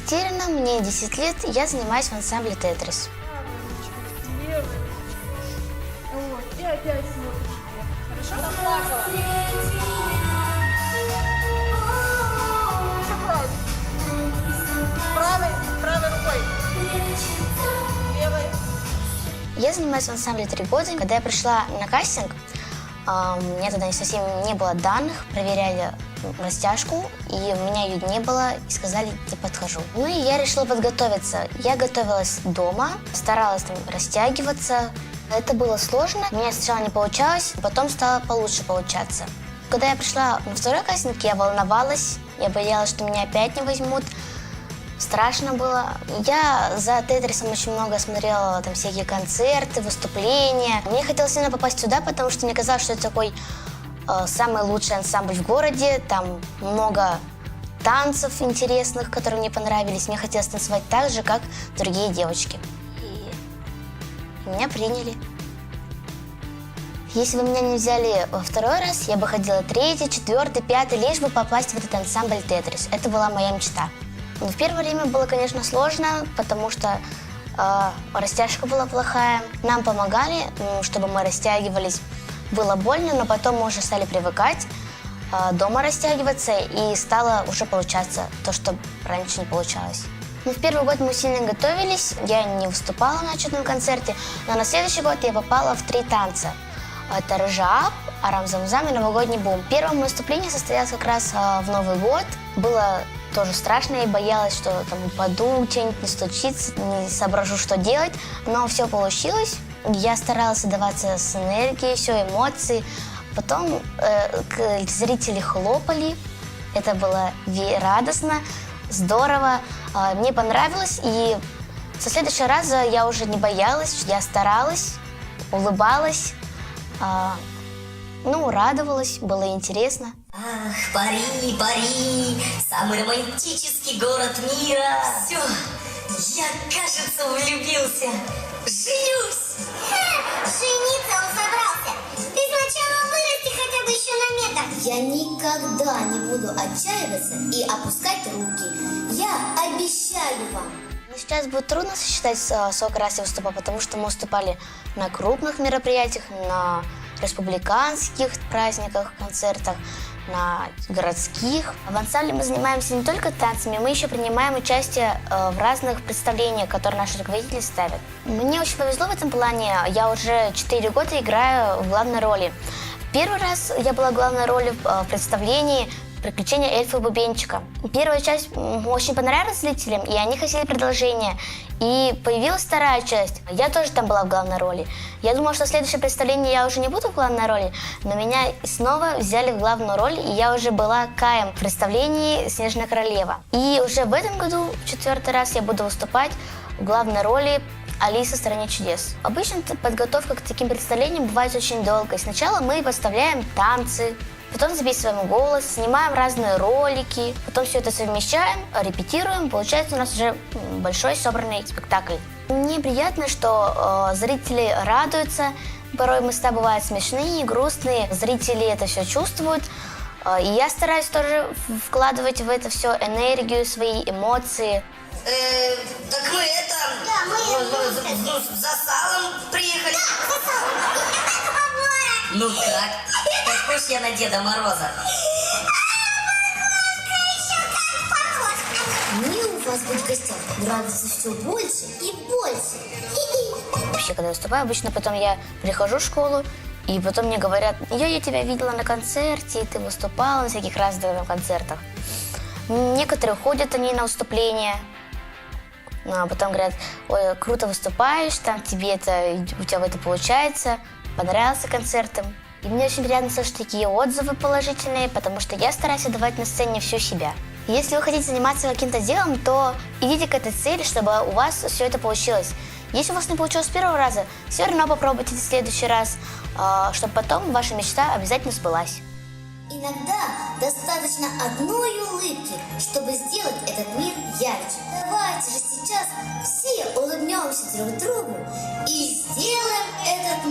Катерина, мне 10 лет, я занимаюсь в ансамбле «Тетрис». Вот, и опять смотришь вверх. Хорошо? Заплакала. Все правильно. Правой рукой. Левой. Я занимаюсь в ансамбле 3 года. Когда я пришла на кастинг, у меня тогда совсем не было данных, проверяли растяжку, и у меня ее не было, и сказали, не подхожу. Ну и я решила подготовиться. Я готовилась дома, старалась там растягиваться. Это было сложно. У меня сначала не получалось, потом стало получше получаться. Когда я пришла на второй кастинг, я волновалась, я боялась, что меня опять не возьмут. Страшно было. Я за «Тетрисом» очень много смотрела там всякие концерты, выступления. Мне хотелось именно попасть сюда, потому что мне казалось, что это такой самый лучший ансамбль в городе. Там много танцев интересных, которые мне понравились. Мне хотелось танцевать так же, как другие девочки. И меня приняли. Если бы меня не взяли во второй раз, я бы ходила 3-й, 4-й, 5-й, лишь бы попасть в этот ансамбль «Тетрис». Это была моя мечта. Но в первое время было, конечно, сложно, потому что растяжка была плохая. Нам помогали, чтобы мы растягивались. Было больно, но потом мы уже стали привыкать дома растягиваться, и стало уже получаться то, что раньше не получалось. Но в первый год мы сильно готовились, я не выступала на отчетном концерте, но на следующий год я попала в 3 танца. Это «Рыжап», «Арам-зам-зам» и «Новогодний бум». Первое выступление состоялось как раз в Новый год. Было тоже страшно, я боялась, что там упаду, что-нибудь не случится, не соображу, что делать. Но все получилось. Я старалась отдаваться с энергией, все, эмоции. Потом зрители хлопали. Это было радостно, здорово. Мне понравилось. И со следующего раза я уже не боялась, я старалась, улыбалась. Радовалась, было интересно. Ах, Пари, Пари, самый романтический город мира. Все, я, кажется, влюбился. Женюсь. Жениться он собрался. Ты сначала вырасти хотя бы еще на метр. Я никогда не буду отчаиваться и опускать руки. Я обещаю вам. Сейчас будет трудно сосчитать, сколько раз я выступала, потому что мы выступали на крупных мероприятиях, на республиканских праздниках, концертах, на городских. В ансамбле мы занимаемся не только танцами, мы еще принимаем участие в разных представлениях, которые наши руководители ставят. Мне очень повезло в этом плане. Я уже 4 года играю в главной роли. Первый раз я была в главной роли в представлении «Приключения эльфа и бубенчика». Первая часть очень понравилась зрителям, и они хотели продолжение. И появилась вторая часть. Я тоже там была в главной роли. Я думала, что в следующем представлении я уже не буду в главной роли, но меня снова взяли в главную роль, и я уже была Каем в представлении «Снежная королева». И уже в этом году, в 4-й раз, я буду выступать в главной роли Алиса в стране чудес. Обычно подготовка к таким представлениям бывает очень долго. Сначала мы поставляем танцы, потом записываем голос, снимаем разные ролики, потом все это совмещаем, репетируем, получается у нас уже большой собранный спектакль. Мне приятно, что зрители радуются, порой места бывают смешные, грустные, зрители это все чувствуют, и я стараюсь тоже вкладывать в это все энергию, свои эмоции. Так мы это... Да, мы... за салом приехали. Да, за салом. Ну как? Похож я на Деда Мороза? Мне у вас быть в гостях нравится все больше и больше. Вообще, когда выступаю, обычно потом я прихожу в школу, и потом мне говорят, я тебя видела на концерте, и ты выступала на всяких разных концертах. Некоторые ходят они на выступления, а потом говорят, ой, круто выступаешь, там тебе это, у тебя это получается, понравился концерт. И мне очень приятно слышать такие отзывы положительные, потому что я стараюсь отдавать на сцене всю себя. Если вы хотите заниматься каким-то делом, то идите к этой цели, чтобы у вас все это получилось. Если у вас не получилось с первого раза, все равно попробуйте в следующий раз, чтобы потом ваша мечта обязательно сбылась. Иногда достаточно одной улыбки, чтобы сделать этот мир ярче. Давайте же сейчас все улыбнемся друг другу и сделаем этот